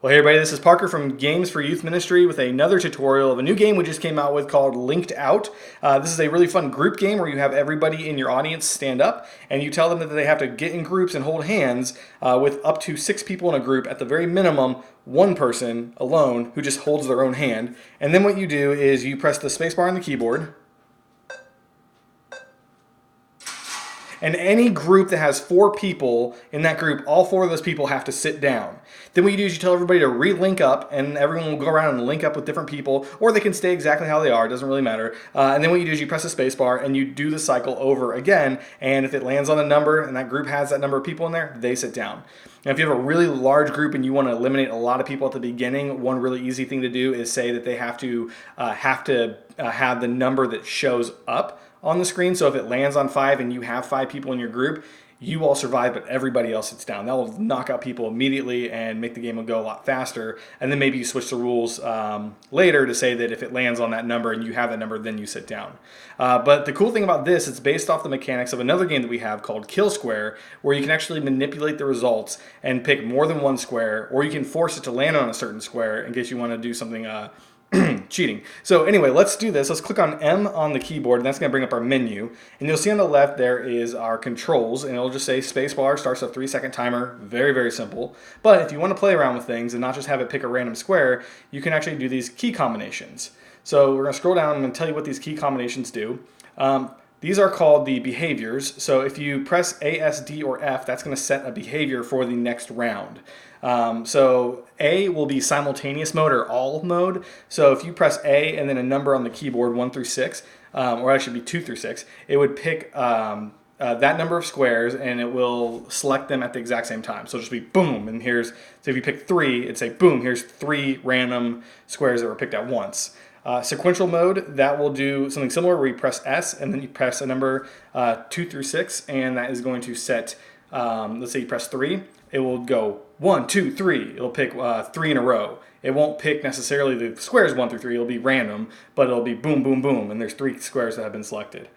Well, hey everybody, this is Parker from Games for Youth Ministry with another tutorial of a new game we just came out with called Linked Out. This is a really fun group game where you have everybody in your audience stand up and you tell them that they have to get in groups and hold hands with up to 6 people in a group. At the very minimum, one person alone who just holds their own hand. And then what you do is you press the spacebar on the keyboard. And any group that has 4 people in that group, all 4 of those people have to sit down. Then what you do is you tell everybody to re-link up, and everyone will go around and link up with different people, or they can stay exactly how they are, it doesn't really matter. And then what you do is you press the space bar and you do the cycle over again, and if it lands on a number and that group has that number of people in there, they sit down. Now, if you have a really large group and you want to eliminate a lot of people at the beginning, one really easy thing to do is say that they have to have the number that shows up on the screen. So if it lands on 5 and you have 5 people in your group, you all survive, but everybody else sits down. That will knock out people immediately and make the game go a lot faster. And then maybe you switch the rules later to say that if it lands on that number and you have that number, then you sit down. But the cool thing about this, it's based off the mechanics of another game that we have called Kill Square, where you can actually manipulate the results and pick more than one square, or you can force it to land on a certain square in case you want to do something cheating. So anyway, let's do this. Let's click on M on the keyboard, and that's going to bring up our menu. And you'll see on the left there is our controls, and it'll just say spacebar starts a 3-second timer. Very, very simple. But if you want to play around with things and not just have it pick a random square, you can actually do these key combinations. So we're going to scroll down and I'm going to tell you what these key combinations do. These are called the behaviors. So if you press A, S, D, or F, that's going to set a behavior for the next round. So A will be simultaneous mode or all mode. So if you press A and then a number on the keyboard 1 through 6, or actually be 2 through 6, it would pick that number of squares and it will select them at the exact same time. So it'll just be boom, and so if you pick 3, it'd say boom, here's 3 random squares that were picked at once. Sequential mode, that will do something similar where you press S and then you press a number 2 through 6, and that is going to set, let's say you press 3, it will go 1, 2, 3. It'll pick 3 in a row. It won't pick necessarily the squares 1 through 3. It'll be random, but it'll be boom, boom, boom, and there's 3 squares that have been selected.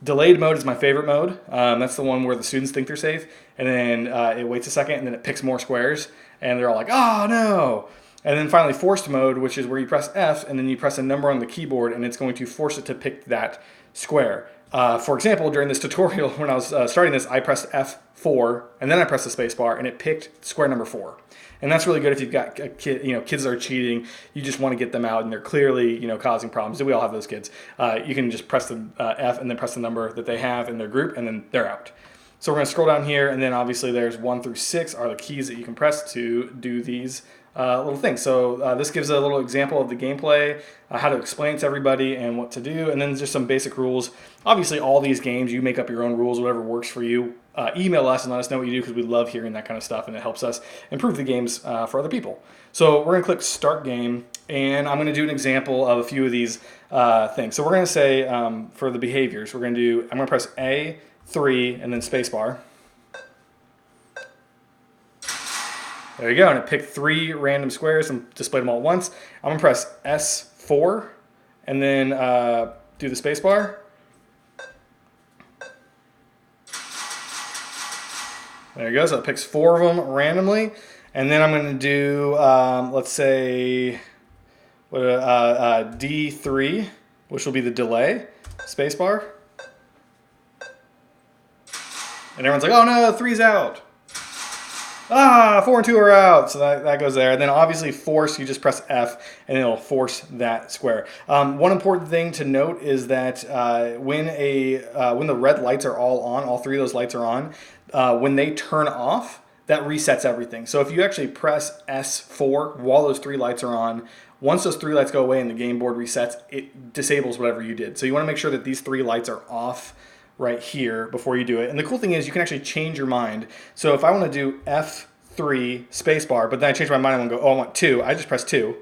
Delayed mode is my favorite mode. That's the one where the students think they're safe, and then it waits a second, and then it picks more squares, and they're all like, oh no! And then finally forced mode, which is where you press F, and then you press a number on the keyboard, and it's going to force it to pick that square. For example, during this tutorial, when I was starting this, I pressed F4, and then I pressed the space bar, and it picked square number 4. And that's really good if you've got a kid, kids that are cheating. You just want to get them out, and they're clearly, causing problems. We all have those kids. You can just press the F and then press the number that they have in their group, and then they're out. So we're going to scroll down here, and then obviously there's 1 through 6 are the keys that you can press to do these little things. So this gives a little example of the gameplay, how to explain it to everybody and what to do, and then just some basic rules. Obviously, all these games, you make up your own rules, whatever works for you. Email us and let us know what you do, because we love hearing that kind of stuff, and it helps us improve the games for other people. So we're going to click Start Game, and I'm going to do an example of a few of these things. So we're going to say, for the behaviors, I'm going to press A3 and then spacebar. There you go, and it picked 3 random squares and displayed them all at once. I'm gonna press S4 and then do the space bar. There you go, so it picks 4 of them randomly. And then I'm gonna do, let's say, D3, which will be the delay, space bar. And everyone's like, oh no, 3's out. 4 and 2 are out, so that goes there. And then obviously force, you just press F, and it'll force that square. One important thing to note is that when the red lights are all on, all 3 of those lights are on, when they turn off, that resets everything. So if you actually press S4 while those 3 lights are on, once those 3 lights go away and the game board resets, it disables whatever you did. So you want to make sure that these 3 lights are off right here before you do it. And the cool thing is you can actually change your mind. So if I want to do F3 spacebar, but then I change my mind, I want to go, I want 2, I just press 2.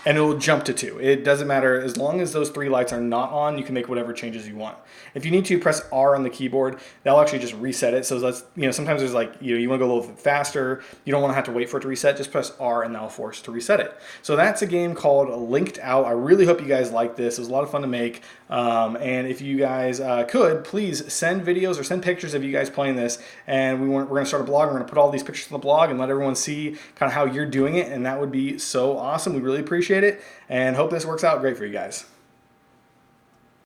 and it will jump to 2. It doesn't matter. As long as those 3 lights are not on, you can make whatever changes you want. If you need to, press R on the keyboard. That'll actually just reset it. So that's, sometimes there's like, you want to go a little bit faster. You don't want to have to wait for it to reset. Just press R and that'll force to reset it. So that's a game called Linked Out. I really hope you guys like this. It was a lot of fun to make. And if you guys could, please send videos or send pictures of you guys playing this. And we're going to start a blog. We're going to put all these pictures on the blog and let everyone see kind of how you're doing it. And that would be so awesome. We really appreciate it and hope this works out great for you guys.